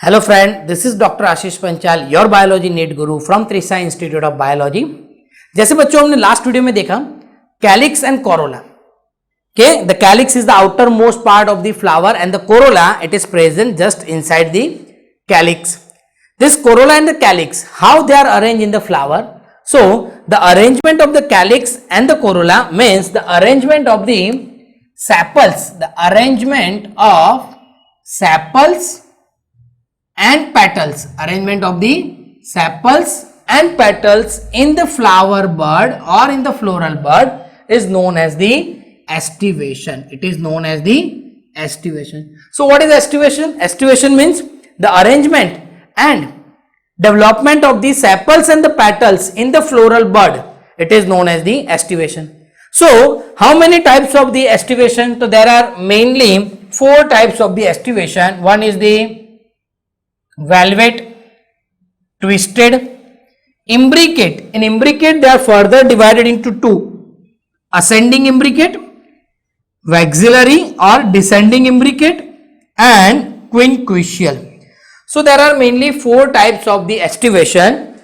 Hello friend, this is Dr. Ashish Panchal, your biology NEET guru from Trisha Institute of Biology. जैसे बच्चों हमने last video में देखा calyx and Corolla. Okay, the calyx is the outermost part of the flower and the corolla it is present just inside the calyx. This corolla and the calyx, how they are arranged in the flower? So the arrangement of the calyx and the corolla means the arrangement of the sepals, the arrangement of sepals and petals, arrangement of the sepals and petals in the flower bud or in the floral bud is known as the estivation. It is known as the estivation. So what is estivation? Estivation means the arrangement and development of the sepals and the petals in the floral bud. It is known as the estivation. So how many types of the estivation? So there are mainly 4 types of the estivation. One is the velvet, twisted, imbricate. In imbricate they are further divided into 2. Ascending imbricate, waxillary or descending imbricate, and quinquecial. So there are mainly 4 types of the estivation.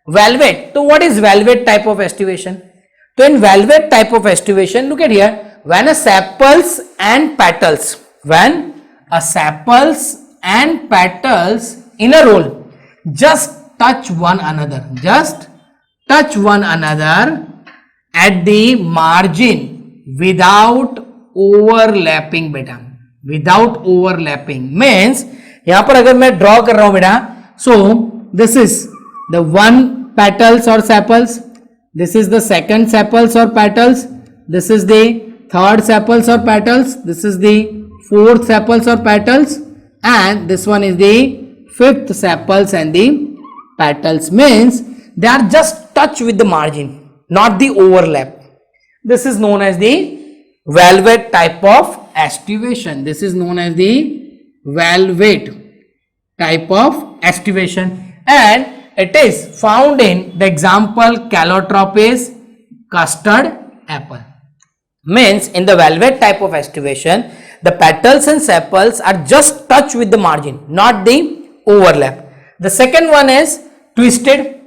Velvet. So what is velvet type of estivation? So in velvet type of estivation, look at here, when a sepals and petals, in a roll just touch one another, at the margin without overlapping बेटा, without overlapping means यहाँ पर अगर मैं draw कर रहा हूं बेटा, so this is the one petals or sepals, this is the second sepals or petals, this is the third sepals or petals, this is the fourth sepals or petals, and this one is the fifth sepals and the petals, means they are just touch with the margin, not the overlap. This is known as the velvet type of estivation. This is known as the velvet type of estivation, and it is found in the example Calotropis, custard apple. Means in the velvet type of estivation, the petals and sepals are just touch with the margin, not the overlap. The second one is twisted.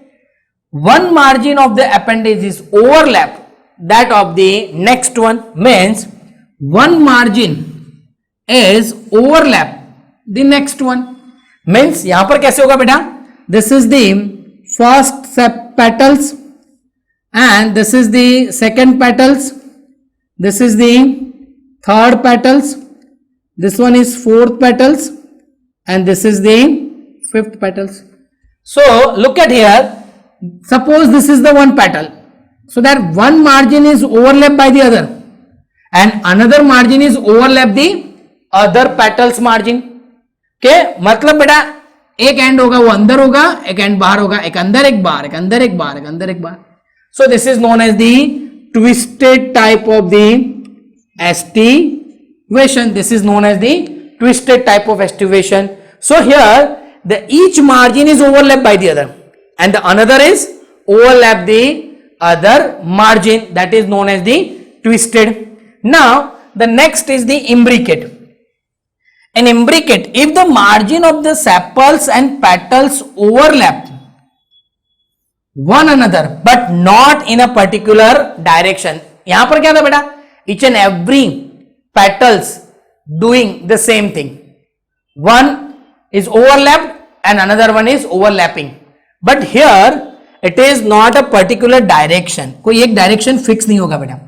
One margin of the appendage is overlap that of the next one, means one margin is overlap the next one. Means यहाँ पर कैसे होगा बेटा? This is the first petals and this is the second petals, this is the third petals, this one is fourth petals, and this is the fifth petals. So look at here, suppose this is the one petal, so that one margin is overlapped by the other and another margin is overlapped the other petals margin. Okay, मतलब बेटा एक and होगा वो अंदर होगा, एक and बाहर होगा, एक अंदर एक बाहर, एक अंदर एक बाहर, एक अंदर एक बाहर. So this is known as the twisted type of the estivation. This is known as the twisted type of estivation. So here the each margin is overlapped by the other and the another is overlap the other margin, that is known as the twisted. Now the next is the imbricate. In imbricate, if the margin of the sepals and petals overlap one another but not in a particular direction. यहाँ पर क्या था बेटा? Each and every petals doing the same thing. One is overlapped and another one is overlapping. But here it is not a particular direction. कोई एक direction fix नहीं होगा बेटा.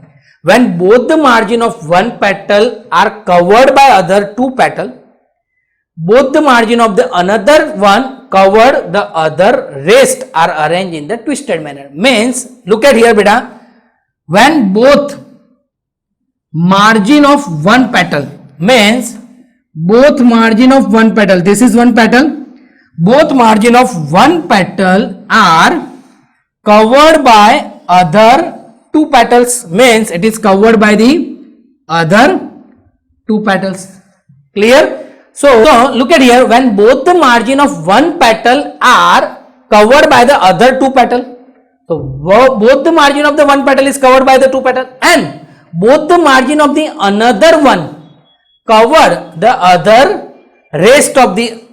When both the margin of one petal are covered by other 2 petals, both the margin of the another one covered the other rest are arranged in the twisted manner. Means look at here beta, when both margin of one petal, means both margin of one petal, this is one petal, both margin of one petal are covered by other 2 petals, means it is covered by the other 2 petals. Clear? So look at here, when both the margin of one petal are covered by the other 2 petal, so both the margin of the one petal is covered by the 2 petal and both the margin of the another one cover the other rest of the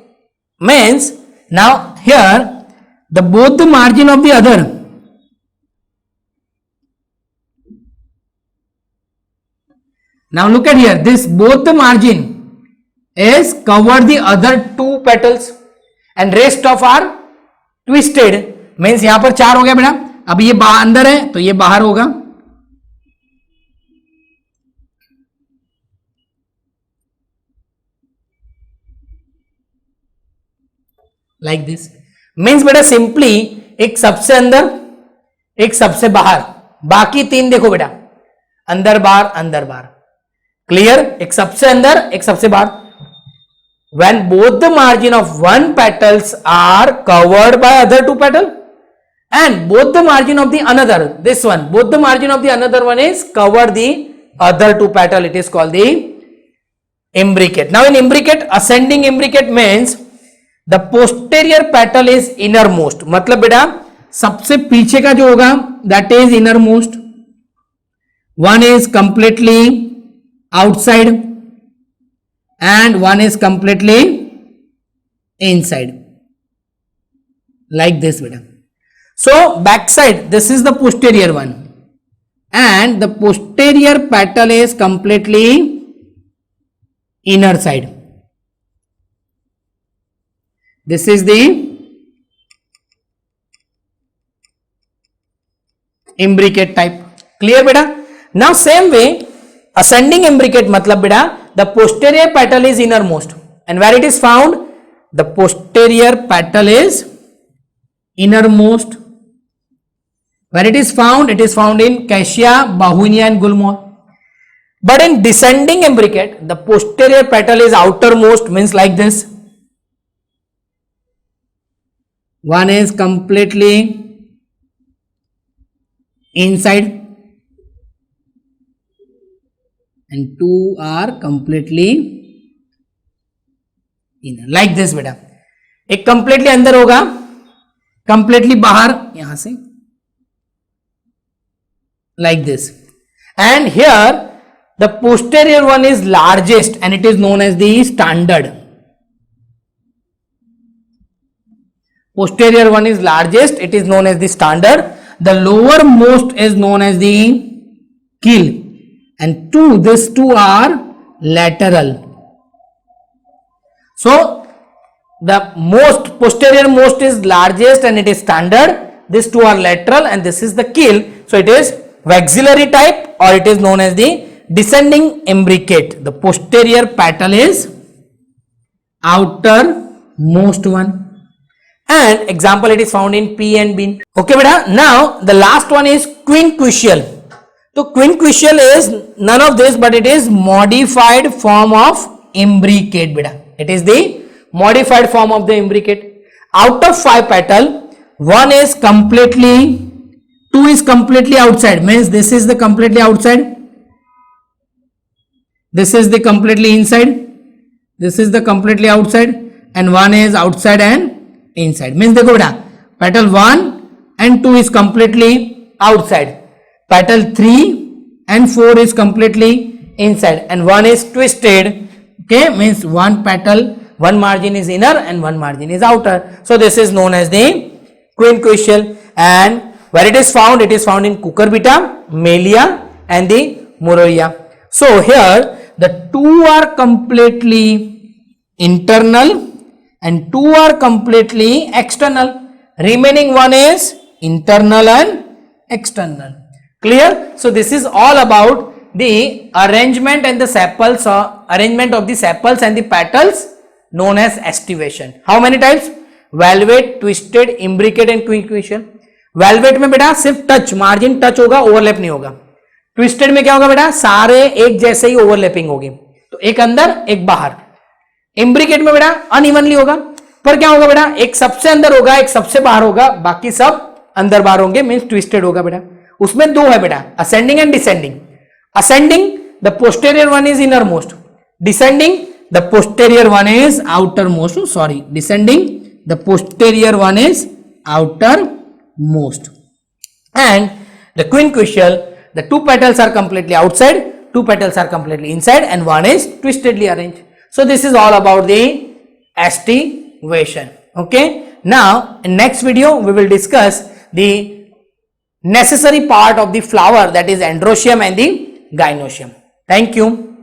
means now here the both the margin of the other, now look at here, this both the margin is covered the other two petals and rest of are twisted, means यहां पर 4 हो गया बेटा. अब ये अंदर है तो ये बाहर होगा. लाइक दिस मीन्स बेटा सिंपली एक सबसे अंदर एक सबसे बाहर, बाकी 3 देखो बेटा अंदर बाहर. क्लियर? एक सबसे अंदर एक सबसे बाहर. when both the margin of one petals are covered by other 2 petal and both the margin of the another, this one, both the margin of the another one is covered the other 2 petal, it is called the imbricate. Now in imbricate, ascending imbricate means the posterior petal is innermost. मतलब बेटा सबसे पीछे का जो होगा that is innermost, one is completely outside and one is completely inside, like this beta. So back side, this is the posterior one and the posterior petal is completely inner side. This is the imbricate type. Clear beta? Now same way ascending imbricate matlab beta the posterior petal is innermost and where it is found, the posterior petal is innermost. Where it is found in Cassia, Bahunia and Gulmohar. But in descending imbricate, the posterior petal is outermost, means like this. One is completely inside and 2 are completely inner, like this बेटा. एक completely अंदर होगा, completely बाहर यहां से, like this. And here the posterior one is largest and it is known as the standard. Posterior one is largest, it is known as the standard. The lowermost is known as the keel. And these two are lateral. So the posterior most is largest and it is standard. These two are lateral and this is the keel. So it is maxillary type or it is known as the descending imbricate. The posterior petal is outermost one. And example, it is found in P and bean. Okay beta. Now the last one is quinquecial. So quinquecial is none of this but it is modified form of imbricate beta. It is the modified form of the imbricate. Out of 5 petal, 1 is completely, 2 is completely outside, means this is the completely outside, this is the completely inside, this is the completely outside and 1 is outside and inside. Means देखो बेटा petal 1 and 2 is completely outside. Petal 3 and 4 is completely inside and 1 is twisted. Okay, means one petal, one margin is inner and one margin is outer. So this is known as the quinquecial. And where it is found in cucurbita, Melia and the Moroia. So here the 2 are completely internal and 2 are completely external. Remaining 1 is internal and external. Clear? So this is all about the arrangement and the sepals or arrangement of the sepals and the petals known as estivation. How many types? Valvate, twisted, imbricate and quinquecial. Valvate में बेटा सिर्फ touch, margin touch होगा, overlap नहीं होगा. Twisted में क्या होगा बेटा, सारे एक जैसे ही ओवरलैपिंग होगी, तो एक अंदर एक बाहर. इम्ब्रिकेट में बेटा अनइवनली होगा, पर क्या होगा बेटा, एक सबसे अंदर होगा एक सबसे बाहर होगा, बाकी सब अंदर बाहर होंगे, मींस ट्विस्टेड होगा बेटा. उसमें 2 है बेटा, ascending and descending. Ascending the posterior one is inner most, descending the posterior one is outer most. Sorry, descending the posterior one is outer most. And the quinquecial, the 2 petals are completely outside, 2 petals are completely inside and one is twistedly arranged. So this is all about the ST cultivation. Okay. Now in next video we will discuss the necessary part of the flower, that is androecium and the gynoecium. Thank you.